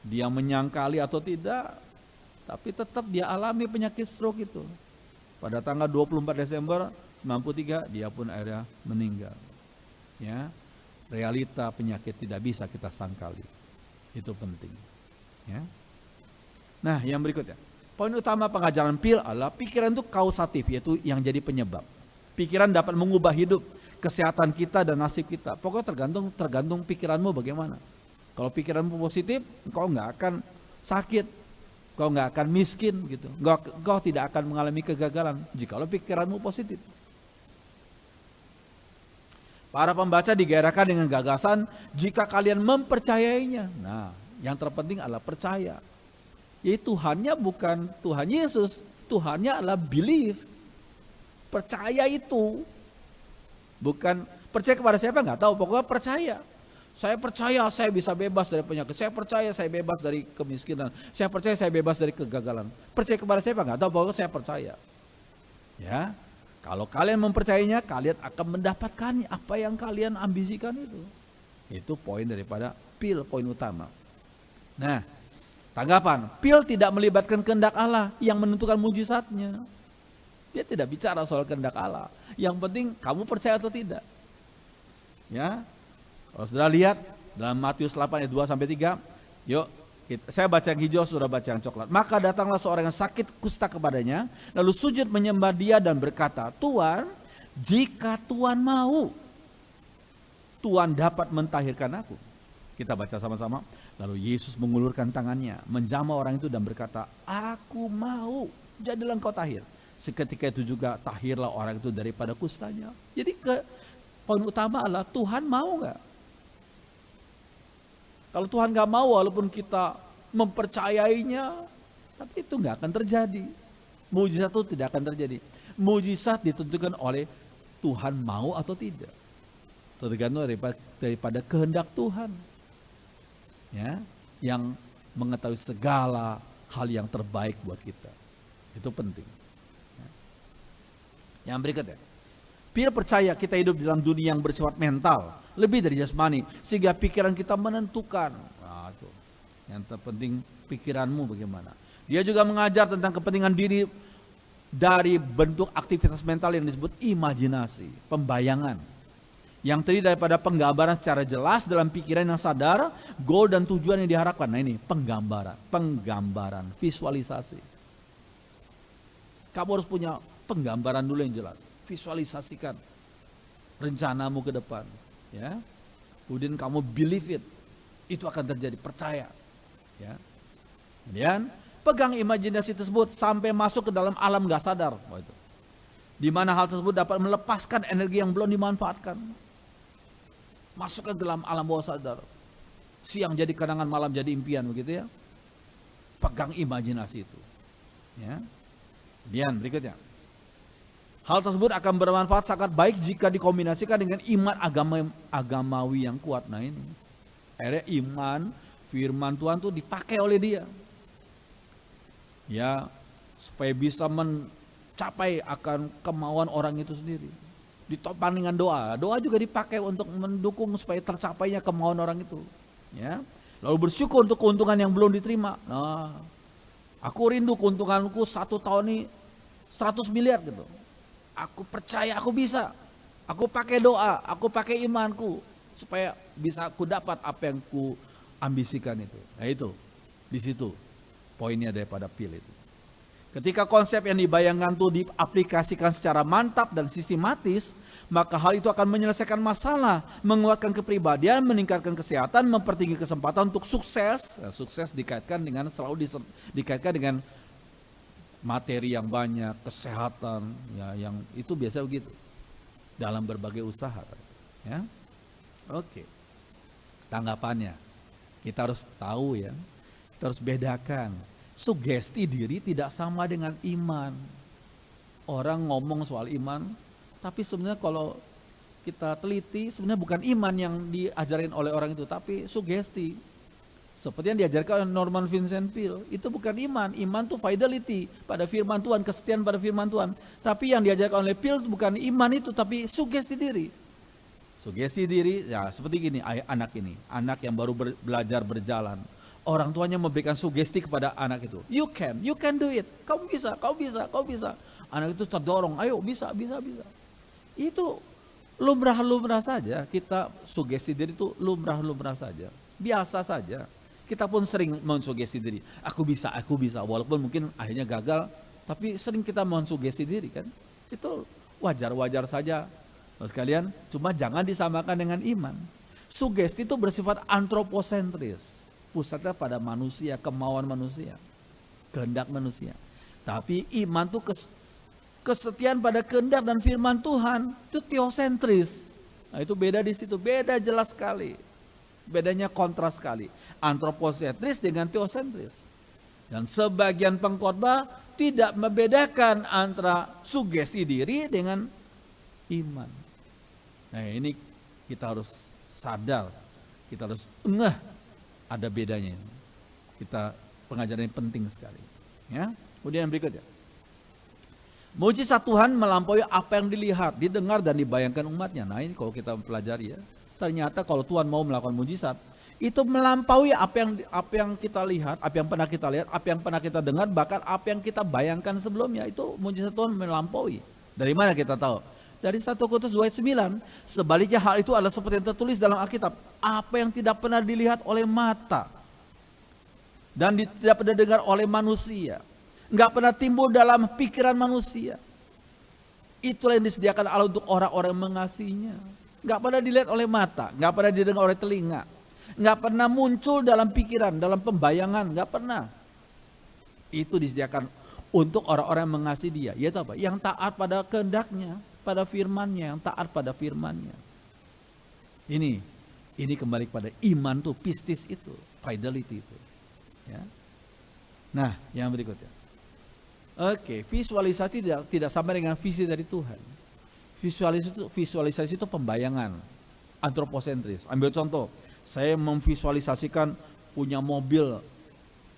S1: Dia menyangkali atau tidak, tapi tetap dia alami penyakit stroke itu. Pada tanggal 24 Desember 93 dia pun akhirnya meninggal. Ya, realita penyakit tidak bisa kita sangkali. Itu penting. Ya. Nah, yang berikutnya. Poin utama pengajaran Phil adalah pikiran itu kausatif, yaitu yang jadi penyebab. Pikiran dapat mengubah hidup, kesehatan kita dan nasib kita. Pokoknya tergantung pikiranmu bagaimana. Kalau pikiranmu positif, engkau nggak akan sakit, engkau nggak akan miskin gitu. Engkau tidak akan mengalami kegagalan jikalau pikiranmu positif. Para pembaca digairahkan dengan gagasan jika kalian mempercayainya. Nah, yang terpenting adalah percaya. Yaitu Tuhannya bukan Tuhan Yesus, Tuhannya adalah believe. Percaya itu. Bukan percaya kepada siapa nggak tahu, pokoknya percaya. Saya percaya saya bisa bebas dari penyakit. Saya percaya saya bebas dari kemiskinan. Saya percaya saya bebas dari kegagalan. Percaya kepada siapa nggak tahu, pokoknya saya percaya. Ya, kalau kalian mempercayainya, kalian akan mendapatkan apa yang kalian ambisikan itu. Itu poin daripada Phil, poin utama. Nah, tanggapan Phil tidak melibatkan kehendak Allah yang menentukan mujizatnya. Dia tidak bicara soal kehendak Allah. Yang penting kamu percaya atau tidak. Ya. Kalau saudara lihat dalam Matius 8 ayat 2-3. Yuk, saya baca yang hijau, saudara baca yang coklat. Maka datanglah seorang yang sakit kusta kepadanya, lalu sujud menyembah dia dan berkata, Tuhan, jika Tuhan mau, Tuhan dapat mentahirkan aku. Kita baca sama-sama. Lalu Yesus mengulurkan tangannya, menjamah orang itu dan berkata, aku mau, jadilah engkau tahir. Seketika itu juga tahirlah orang itu daripada kustanya. Jadi poin utama adalah Tuhan mau nggak? Kalau Tuhan nggak mau, walaupun kita mempercayainya, tapi itu nggak akan terjadi. Mujizat itu tidak akan terjadi. Mujizat ditentukan oleh Tuhan mau atau tidak. Tergantung daripada kehendak Tuhan. Ya, yang mengetahui segala hal yang terbaik buat kita. Itu penting. Yang berikutnya, Phil percaya kita hidup dalam dunia yang bersifat mental, lebih dari jasmani, sehingga pikiran kita menentukan. Nah, itu. Yang terpenting pikiranmu bagaimana. Dia juga mengajar tentang kepentingan diri dari bentuk aktivitas mental yang disebut imajinasi, pembayangan. Yang terdiri daripada penggambaran secara jelas dalam pikiran yang sadar, goal dan tujuan yang diharapkan. Nah ini penggambaran, visualisasi. Kamu harus punya penggambaran dulu yang jelas, visualisasikan rencanamu ke depan, ya. Kemudian kamu believe it, itu akan terjadi, percaya, ya. Kemudian pegang imajinasi tersebut sampai masuk ke dalam alam gak sadar, di mana hal tersebut dapat melepaskan energi yang belum dimanfaatkan, masuk ke dalam alam bawah sadar, siang jadi kenangan, malam jadi impian, begitu ya. Pegang imajinasi itu, ya. Kemudian berikutnya. Hal tersebut akan bermanfaat sangat baik jika dikombinasikan dengan iman agamawi yang kuat. Nah ini. Akhirnya iman, firman Tuhan tuh dipakai oleh dia. Ya, supaya bisa mencapai akan kemauan orang itu sendiri. Ditopang dengan doa. Doa juga dipakai untuk mendukung supaya tercapainya kemauan orang itu. Ya. Lalu bersyukur untuk keuntungan yang belum diterima. Nah, aku rindu keuntunganku 1 tahun ini 100 miliar gitu. Aku percaya aku bisa. Aku pakai doa, aku pakai imanku supaya bisa aku dapat apa yang ku ambisikan itu. Nah itu, di situ poinnya daripada PIL itu. Ketika konsep yang dibayangkan itu diaplikasikan secara mantap dan sistematis, maka hal itu akan menyelesaikan masalah, menguatkan kepribadian, meningkatkan kesehatan, mempertinggi kesempatan untuk sukses. Nah, sukses dikaitkan dengan dikaitkan dengan materi yang banyak, kesehatan, ya, yang itu biasa begitu dalam berbagai usaha. Ya, oke. Tanggapannya, kita harus tahu ya, kita harus bedakan. Sugesti diri tidak sama dengan iman. Orang ngomong soal iman, tapi sebenarnya kalau kita teliti, sebenarnya bukan iman yang diajarin oleh orang itu, tapi sugesti. Seperti yang diajarkan oleh Norman Vincent Peale, itu bukan iman. Iman itu fidelity pada firman Tuhan, kesetiaan pada firman Tuhan. Tapi yang diajarkan oleh Peale bukan iman itu, tapi sugesti diri. Sugesti diri, ya seperti gini, anak yang baru belajar berjalan. Orang tuanya memberikan sugesti kepada anak itu. You can do it. Kamu bisa. Anak itu terdorong, ayo bisa. Itu lumrah saja. Kita sugesti diri itu lumrah saja. Biasa saja. Kita pun sering mensugesti diri. Aku bisa. Walaupun mungkin akhirnya gagal, tapi sering kita mensugesti diri kan. Itu wajar saja. Nah, sekalian, cuma jangan disamakan dengan iman. Sugesti itu bersifat antroposentris. Pusatnya pada manusia, kemauan manusia, kehendak manusia. Tapi iman itu kesetiaan pada kehendak dan firman Tuhan, itu teosentris. Nah itu beda di situ, beda jelas sekali. Bedanya kontras sekali. Antroposentris dengan teosentris. Dan sebagian pengkhotbah tidak membedakan antara sugesti diri dengan iman. Nah ini kita harus sadar, kita harus ngeh. Ada bedanya. Pengajaran ini penting sekali. Ya. Kemudian yang berikutnya. Mujizat Tuhan melampaui apa yang dilihat, didengar dan dibayangkan umatnya. Nah ini kalau kita pelajari ya. Ternyata kalau Tuhan mau melakukan mujizat, itu melampaui apa yang kita lihat, apa yang pernah kita lihat, apa yang pernah kita dengar, bahkan apa yang kita bayangkan sebelumnya. Itu mujizat Tuhan melampaui. Dari mana kita tahu? Dari 1 Korintus 2 ayat 9. Sebaliknya hal itu adalah seperti yang tertulis dalam Alkitab. Apa yang tidak pernah dilihat oleh mata. Dan tidak pernah dengar oleh manusia. Enggak pernah timbul dalam pikiran manusia. Itulah yang disediakan Allah untuk orang-orang yang mengasihinya. Enggak pernah dilihat oleh mata. Enggak pernah didengar oleh telinga. Enggak pernah muncul dalam pikiran, dalam pembayangan. Enggak pernah. Itu disediakan untuk orang-orang yang mengasihi dia. Yaitu apa? Yang taat pada kehendaknya. Pada firman-Nya, yang taat pada firman-Nya. Ini kembali kepada iman tuh, pistis itu, fidelity itu. Ya. Nah, yang berikutnya. Oke, visualisasi tidak sama dengan visi dari Tuhan. Visualisasi itu pembayangan, antroposentris. Ambil contoh, saya memvisualisasikan punya mobil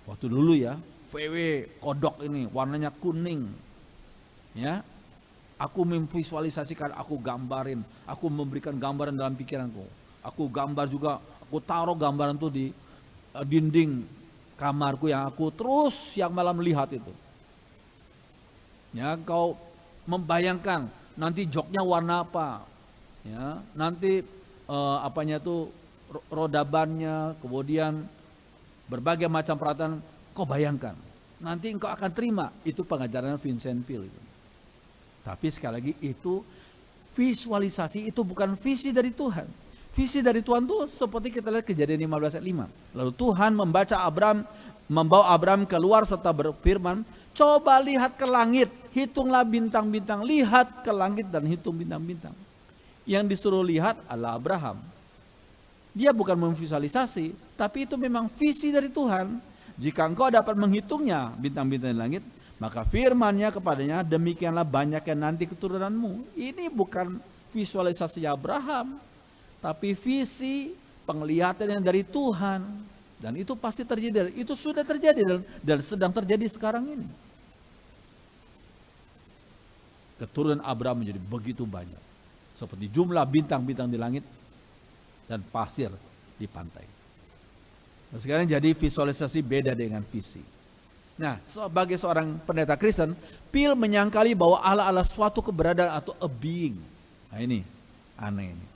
S1: waktu dulu ya, VW kodok ini, warnanya kuning. Ya. Aku memvisualisasikan, aku gambarin, aku memberikan gambaran dalam pikiranku. Aku gambar juga, aku taruh gambaran itu di dinding kamarku yang aku terus siang malam lihat itu. Ya, kau membayangkan nanti joknya warna apa, ya, nanti roda bannya, kemudian berbagai macam peralatan, kau bayangkan. Nanti engkau akan terima, itu pengajaran Vincent Peale itu. Tapi sekali lagi itu visualisasi, itu bukan visi dari Tuhan. Visi dari Tuhan itu seperti kita lihat Kejadian 15 ayat 5. Lalu Tuhan membawa Abraham keluar serta berfirman, coba lihat ke langit, hitunglah bintang-bintang, lihat ke langit dan hitung bintang-bintang. Yang disuruh lihat adalah Abraham. Dia bukan memvisualisasi, tapi itu memang visi dari Tuhan. Jika engkau dapat menghitungnya bintang-bintang di langit, maka firman-Nya kepadanya, demikianlah banyaknya nanti keturunanmu. Ini bukan visualisasi Abraham, tapi visi penglihatan yang dari Tuhan. Dan itu pasti terjadi, itu sudah terjadi dan sedang terjadi sekarang ini. Keturunan Abraham menjadi begitu banyak. Seperti jumlah bintang-bintang di langit dan pasir di pantai. Nah, sekarang jadi visualisasi beda dengan visi. Nah, sebagai seorang pendeta Kristen, Phil menyangkali bahwa Allah adalah suatu keberadaan atau a being. Nah ini, aneh ini.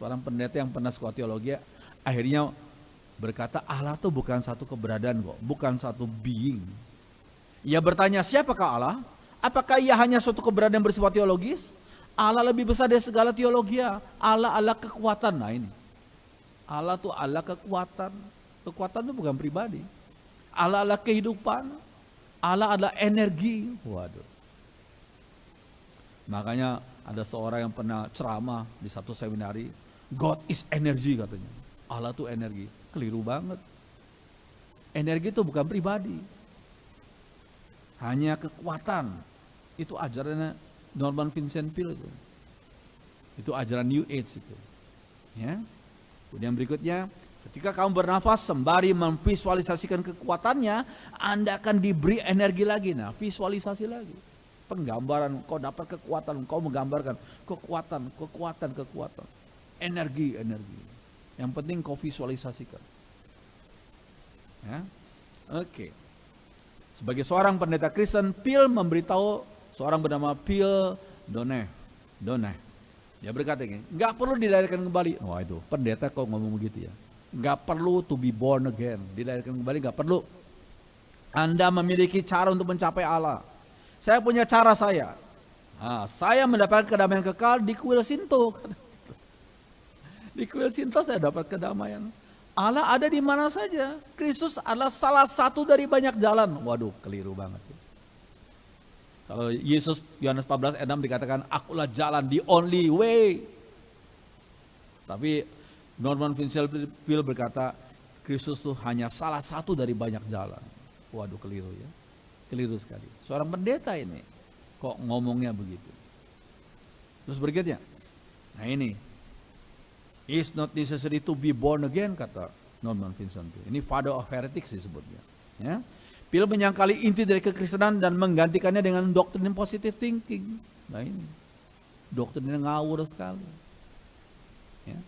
S1: Seorang pendeta yang pernah sekolah teologi, akhirnya berkata Allah itu bukan satu keberadaan kok, bukan satu being. Ia bertanya, siapakah Allah? Apakah ia hanya suatu keberadaan bersifat teologis? Allah lebih besar dari segala teologi. Allah adalah kekuatan. Nah ini, Allah itu Allah kekuatan. Kekuatan itu bukan pribadi. Allah adalah kehidupan. Allah adalah energi. Waduh. Makanya ada seorang yang pernah ceramah di satu seminari, God is energy katanya. Allah itu energi. Keliru banget. Energi itu bukan pribadi. Hanya kekuatan. Itu ajarannya Norman Vincent Peale itu. Itu ajaran New Age itu. Ya. Kemudian berikutnya, ketika kamu bernafas sembari memvisualisasikan kekuatannya, Anda akan diberi energi lagi. Nah, visualisasi lagi. Penggambaran, kau dapat kekuatan, kau menggambarkan kekuatan. Energi. Yang penting kau visualisasikan. Ya. Oke. Sebagai seorang pendeta Kristen, Phil memberitahu seorang bernama Phil Donahue. Dia berkata gini, nggak perlu dilahirkan kembali. Wah itu, pendeta kok ngomong begitu ya. Nggak perlu to be born again. Dilahirkan kembali nggak perlu. Anda memiliki cara untuk mencapai Allah. Saya punya cara saya. Nah, saya mendapatkan kedamaian kekal di kuil Sinto. Di kuil Sinto saya dapat kedamaian. Allah ada di mana saja. Kristus adalah salah satu dari banyak jalan. Waduh, keliru banget. Kalau Yesus Yohanes 14 ayat 6 dikatakan, akulah jalan, the only way. Tapi Norman Vincent Peale berkata, Kristus itu hanya salah satu dari banyak jalan. Waduh, keliru ya. Keliru sekali. Seorang pendeta ini kok ngomongnya begitu. Terus berikutnya, nah ini, it's not necessary to be born again, kata Norman Vincent Peale. Ini father of heretics disebutnya. Ya. Peale menyangkali inti dari kekristenan dan menggantikannya dengan doktrin positive thinking. Nah ini, doktrin yang ngawur sekali. Ya.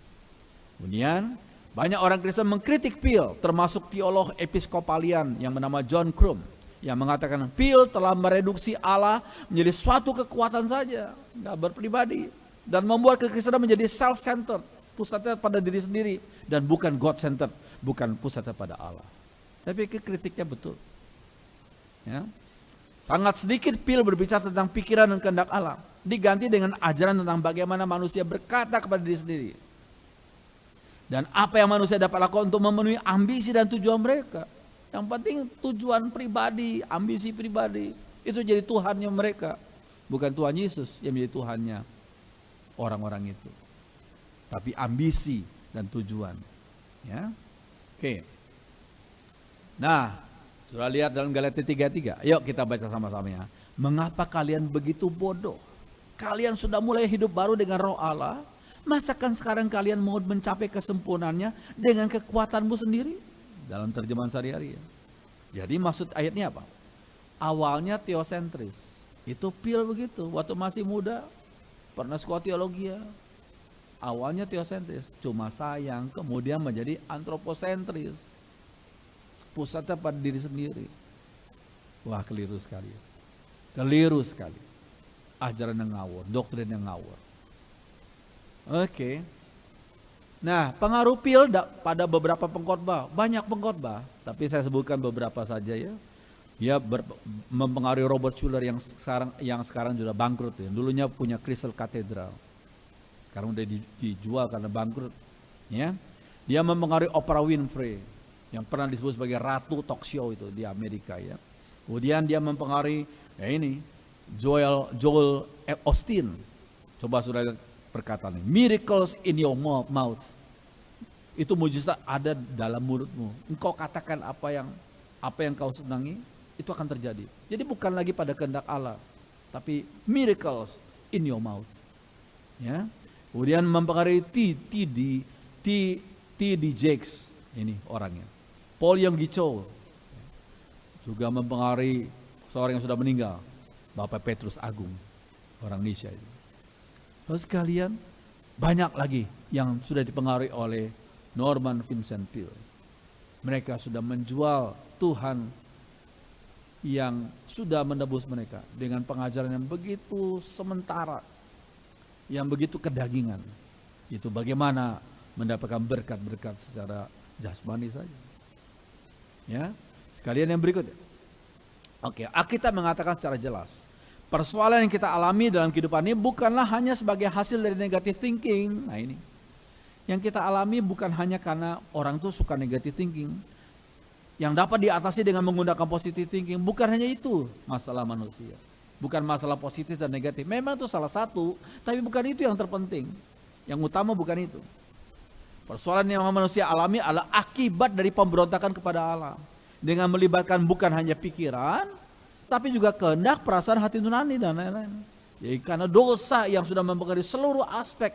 S1: Kemudian banyak orang Kristen mengkritik Peale, termasuk teolog episkopalian yang bernama John Crum, yang mengatakan Peale telah mereduksi Allah menjadi suatu kekuatan saja, nggak berpribadi, dan membuat kekristenan menjadi self-centered, pusatnya pada diri sendiri, dan bukan God-centered, bukan pusatnya pada Allah. Saya pikir kritiknya betul. Ya. Sangat sedikit Peale berbicara tentang pikiran dan kehendak Allah, diganti dengan ajaran tentang bagaimana manusia berkata kepada diri sendiri. Dan apa yang manusia dapat lakukan untuk memenuhi ambisi dan tujuan mereka. Yang penting tujuan pribadi, ambisi pribadi, itu jadi Tuhannya mereka. Bukan Tuhan Yesus yang menjadi Tuhannya orang-orang itu. Tapi ambisi dan tujuan. Ya. Oke. Nah, sudah lihat dalam Galatia 3:3. Yuk kita baca sama-sama ya. Mengapa kalian begitu bodoh? Kalian sudah mulai hidup baru dengan roh Allah. Masakan sekarang kalian mau mencapai kesempurnaannya dengan kekuatanmu sendiri? Dalam terjemahan sehari-hari ya. Jadi maksud ayatnya apa? Awalnya teosentris. Itu Peale begitu. Waktu masih muda pernah sekolah teologi ya. Awalnya teosentris. Cuma sayang kemudian menjadi antroposentris. Pusatnya pada diri sendiri. Wah keliru sekali. Keliru sekali. Ajaran yang ngawur, doktrin yang ngawur. Oke. Nah, pengaruh Peale pada beberapa pengkhotbah, banyak pengkhotbah, tapi saya sebutkan beberapa saja ya. Dia mempengaruhi Robert Schuller yang sekarang sudah bangkrut ya. Dulunya punya Crystal Cathedral. Sekarang udah dijual karena bangkrut. Ya. Dia mempengaruhi Oprah Winfrey yang pernah disebut sebagai ratu talk show itu di Amerika ya. Kemudian dia mempengaruhi Joel Osteen. Coba sudah lihat perkataan ini, miracles in your mouth. Itu mujizat ada dalam mulutmu. Engkau katakan apa yang kau senangi, itu akan terjadi. Jadi bukan lagi pada kehendak Allah, tapi miracles in your mouth. Ya. Kemudian mempengaruhi T.D. Jakes, ini orangnya. Paul Yonggi Cho, juga mempengaruhi seorang yang sudah meninggal, Bapak Petrus Agung, orang Indonesia. Terus sekalian, banyak lagi yang sudah dipengaruhi oleh Norman Vincent Peale. Mereka sudah menjual Tuhan yang sudah menebus mereka dengan pengajaran yang begitu sementara, yang begitu kedagingan. Itu bagaimana mendapatkan berkat-berkat secara jasmani saja. Ya, sekalian yang berikutnya. Oke, Alkitab mengatakan secara jelas, persoalan yang kita alami dalam kehidupan ini bukanlah hanya sebagai hasil dari negative thinking. Nah ini, yang kita alami bukan hanya karena orang tuh suka negative thinking, yang dapat diatasi dengan menggunakan positive thinking. Bukan hanya itu masalah manusia. Bukan masalah positif dan negatif. Memang itu salah satu, tapi bukan itu yang terpenting. Yang utama bukan itu. Persoalan yang manusia alami adalah akibat dari pemberontakan kepada Allah. Dengan melibatkan bukan hanya pikiran, tapi juga kehendak, perasaan, hati nurani dan lain-lain. Jadi karena dosa yang sudah mempengaruhi seluruh aspek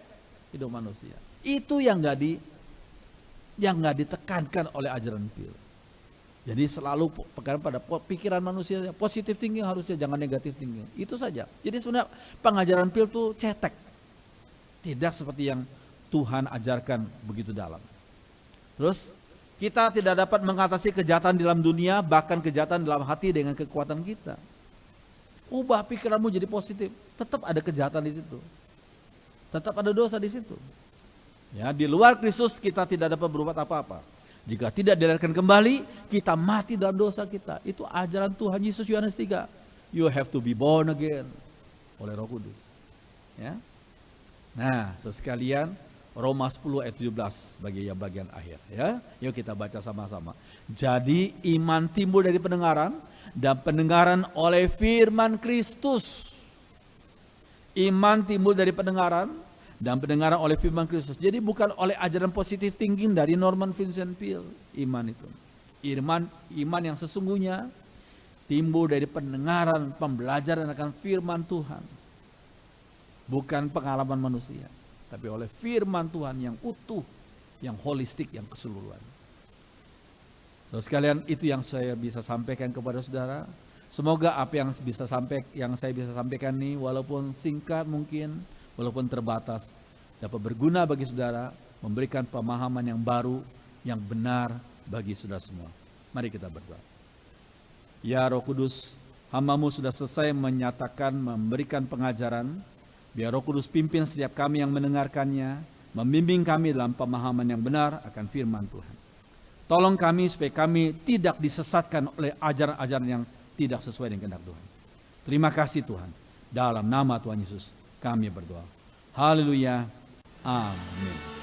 S1: hidup manusia. Itu yang nggak ditekankan oleh ajaran Peale. Jadi selalu pegang pada pikiran manusia, positive thinking harusnya, jangan negative thinking. Itu saja. Jadi sebenarnya pengajaran Peale itu cetek. Tidak seperti yang Tuhan ajarkan begitu dalam. Terus kita tidak dapat mengatasi kejahatan dalam dunia, bahkan kejahatan dalam hati dengan kekuatan kita. Ubah pikiranmu jadi positif, tetap ada kejahatan di situ. Tetap ada dosa di situ. Ya, di luar Kristus kita tidak dapat berbuat apa-apa. Jika tidak dilahirkan kembali, kita mati dalam dosa kita. Itu ajaran Tuhan Yesus Yohanes 3. You have to be born again oleh Roh Kudus. Ya. Nah, sekalian, Roma 10 ayat 17 bagian akhir. Ya, yuk kita baca sama-sama. Jadi iman timbul dari pendengaran, dan pendengaran oleh firman Kristus. Iman timbul dari pendengaran, dan pendengaran oleh firman Kristus. Jadi bukan oleh ajaran positive thinking dari Norman Vincent Peale. Iman itu, iman yang sesungguhnya timbul dari pendengaran, pembelajaran akan firman Tuhan. Bukan pengalaman manusia, tapi oleh firman Tuhan yang utuh, yang holistik, yang keseluruhan. So, sekalian, itu yang saya bisa sampaikan kepada saudara. Semoga apa yang saya bisa sampaikan ini, walaupun singkat mungkin, walaupun terbatas, dapat berguna bagi saudara, memberikan pemahaman yang baru, yang benar bagi saudara semua. Mari kita berdoa. Ya Roh Kudus, hamba-Mu sudah selesai menyatakan, memberikan pengajaran. Biar Roh Kudus pimpin setiap kami yang mendengarkannya, membimbing kami dalam pemahaman yang benar akan firman Tuhan. Tolong kami supaya kami tidak disesatkan oleh ajaran-ajaran yang tidak sesuai dengan kehendak Tuhan. Terima kasih Tuhan. Dalam nama Tuhan Yesus kami berdoa. Haleluya. Amin.